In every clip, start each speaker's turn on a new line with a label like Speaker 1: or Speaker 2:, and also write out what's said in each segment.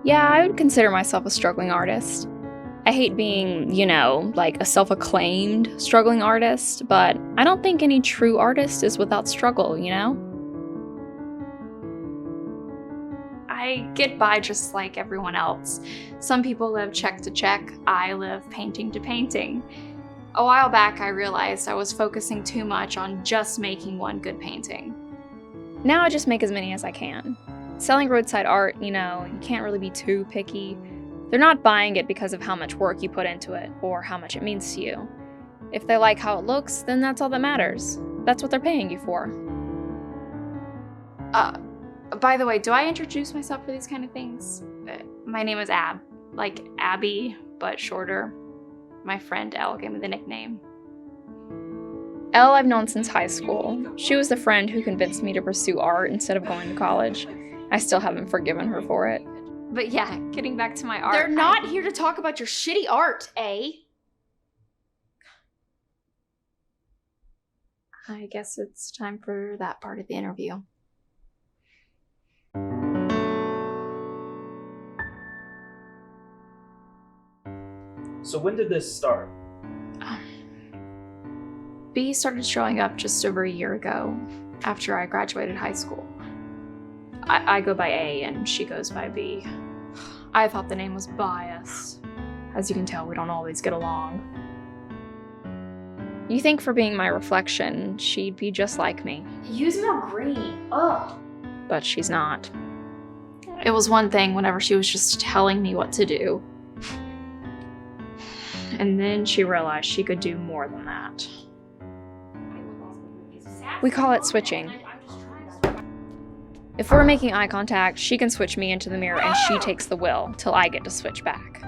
Speaker 1: Yeah, I would consider myself a struggling artist. I hate being, like a self-acclaimed struggling artist, but I don't think any true artist is without struggle,
Speaker 2: I get by just like everyone else. Some people live check to check, I live painting to painting. A while back, I realized I was focusing too much on just making one good painting.
Speaker 1: Now I just make as many as I can. Selling roadside art, you can't really be too picky. They're not buying it because of how much work you put into it or how much it means to you. If they like how it looks, then that's all that matters. That's what they're paying you for.
Speaker 2: By the way, do I introduce myself for these kind of things? My name is Ab, like Abby, but shorter. My friend Elle gave me the nickname.
Speaker 1: Elle I've known since high school. She was the friend who convinced me to pursue art instead of going to college. I still haven't forgiven her for it.
Speaker 2: But yeah, getting back to my art.
Speaker 3: They're not here to talk about your shitty art, eh?
Speaker 2: I guess it's time for that part of the interview.
Speaker 4: So when did this start?
Speaker 2: B started showing up just over a year ago, after I graduated high school. I go by A and she goes by B. I thought the name was biased. As you can tell, we don't always get along.
Speaker 1: You think for being my reflection, she'd be just like me.
Speaker 3: You smell green. Ugh.
Speaker 1: But she's not.
Speaker 2: It was one thing whenever she was just telling me what to do. And then she realized she could do more than that.
Speaker 1: We call it switching. If we're making eye contact, she can switch me into the mirror and she takes the wheel till I get to switch back.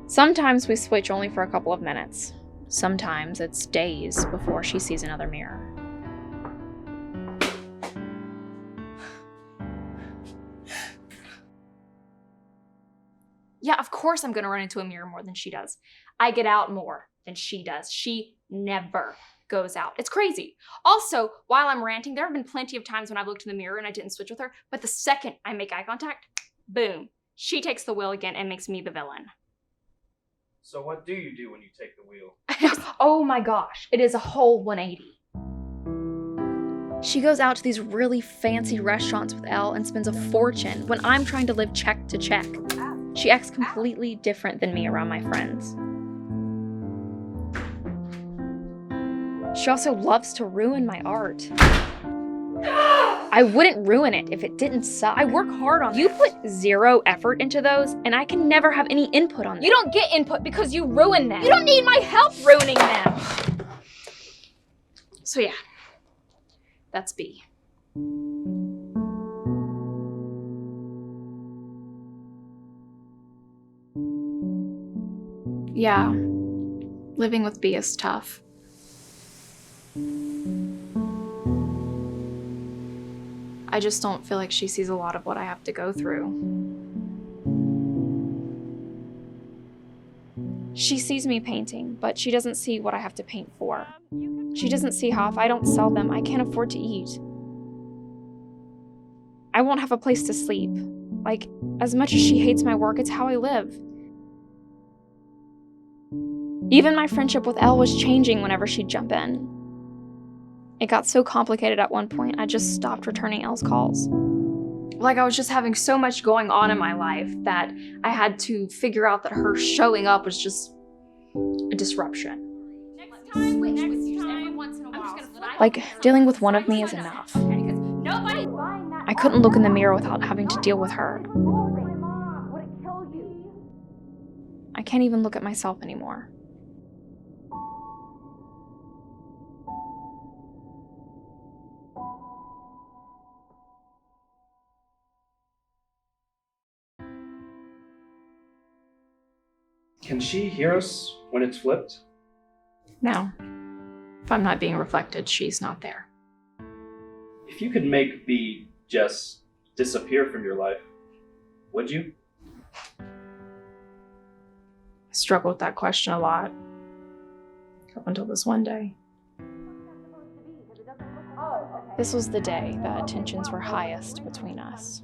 Speaker 1: Sometimes we switch only for a couple of minutes. Sometimes it's days before she sees another mirror.
Speaker 3: Yeah, of course I'm gonna run into a mirror more than she does. I get out more than she does. She never goes out. It's crazy. Also, while I'm ranting, there have been plenty of times when I've looked in the mirror and I didn't switch with her, but the second I make eye contact, boom, she takes the wheel again and makes me the villain.
Speaker 4: So what do you do when you take the wheel?
Speaker 3: Oh my gosh, it is a whole 180.
Speaker 1: She goes out to these really fancy restaurants with Elle and spends a fortune when I'm trying to live check to check. She acts completely different than me around my friends. She also loves to ruin my art. I wouldn't ruin it if it didn't suck. I work hard on it. You put zero effort into those, and I can never have any input on them.
Speaker 3: You don't get input because you ruin them.
Speaker 1: You don't need my help ruining them.
Speaker 2: So yeah, that's B. Yeah, living with B is tough. I just don't feel like she sees a lot of what I have to go through.
Speaker 1: She sees me painting, but she doesn't see what I have to paint for. She doesn't see how if I don't sell them, I can't afford to eat. I won't have a place to sleep. Like, as much as she hates my work, it's how I live. Even my friendship with Elle was changing whenever she'd jump in. It got so complicated at one point, I just stopped returning Elle's calls.
Speaker 2: Like I was just having so much going on in my life that I had to figure out that her showing up was just a disruption.
Speaker 1: Like, dealing with one of me is enough. I couldn't look in the mirror without having to deal with her. I can't even look at myself anymore.
Speaker 4: Can she hear us when it's flipped?
Speaker 2: No. If I'm not being reflected, she's not there.
Speaker 4: If you could make B just disappear from your life, would you?
Speaker 2: I struggled with that question a lot. Up until this one day.
Speaker 3: Oh, okay.
Speaker 1: This was the day that tensions were highest between us.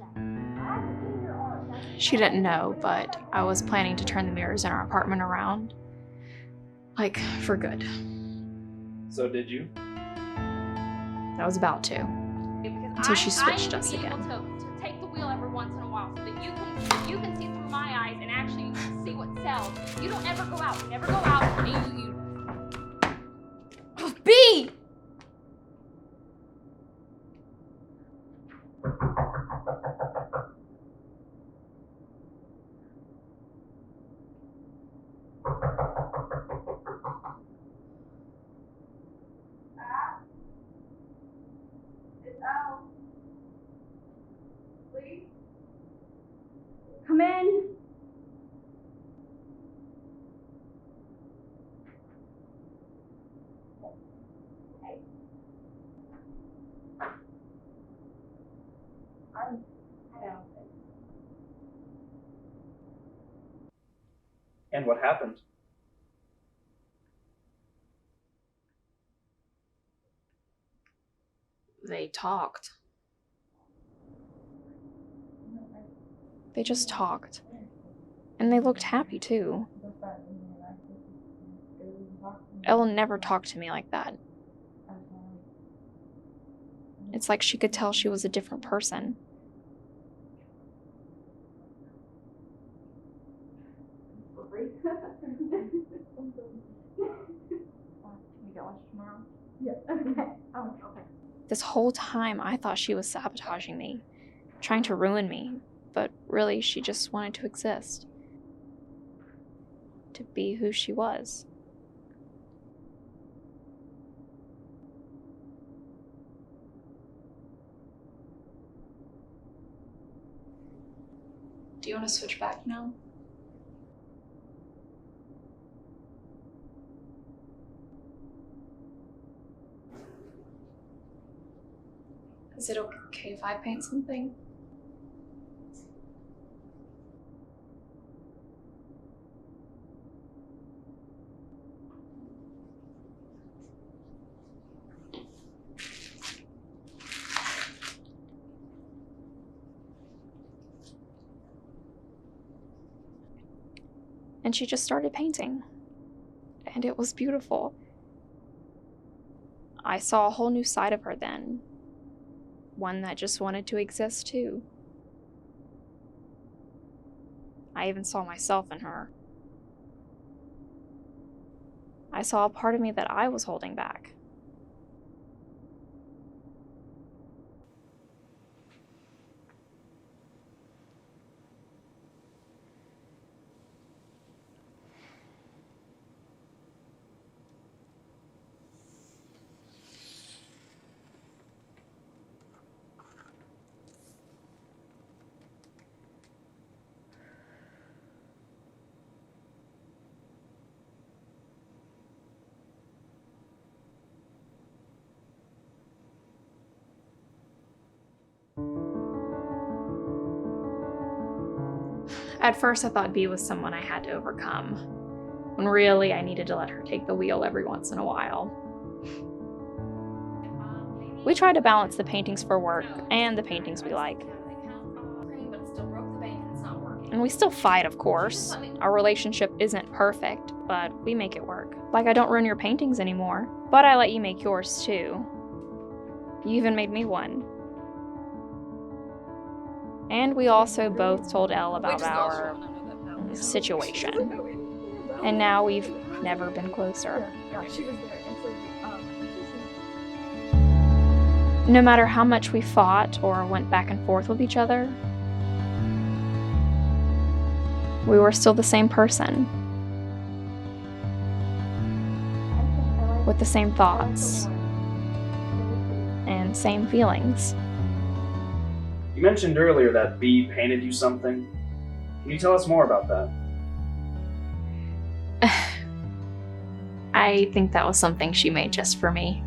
Speaker 2: She didn't know, but I was planning to turn the mirrors in our apartment around. Like, for good.
Speaker 4: So did you?
Speaker 2: I was about to. Until she switched us again.
Speaker 3: I need to be able to take the wheel every once in a while so that you can see through my eyes and actually see what sells. You don't ever go out. You never go out. And you B! Come in.
Speaker 4: And what happened?
Speaker 2: They talked.
Speaker 1: They just talked. And they looked happy, too. Ellen never talked to me like that. It's like she could tell she was a different person. This whole time, I thought she was sabotaging me, trying to ruin me, but really, she just wanted to exist. To be who she was.
Speaker 2: Do you want to switch back now? Is it okay if I paint something?
Speaker 1: And she just started painting. And it was beautiful. I saw a whole new side of her then. One that just wanted to exist too. I even saw myself in her. I saw a part of me that I was holding back.
Speaker 2: At first, I thought B was someone I had to overcome, when really I needed to let her take the wheel every once in a while.
Speaker 1: We try to balance the paintings for work and the paintings we like. And we still fight, of course. Our relationship isn't perfect, but we make it work. Like I don't ruin your paintings anymore, but I let you make yours too. You even made me one. And we also both told Elle about our situation. And now we've never been closer. No matter how much we fought or went back and forth with each other, we were still the same person. With the same thoughts and same feelings.
Speaker 4: You mentioned earlier that B painted you something. Can you tell us more about that?
Speaker 2: I think that was something she made just for me.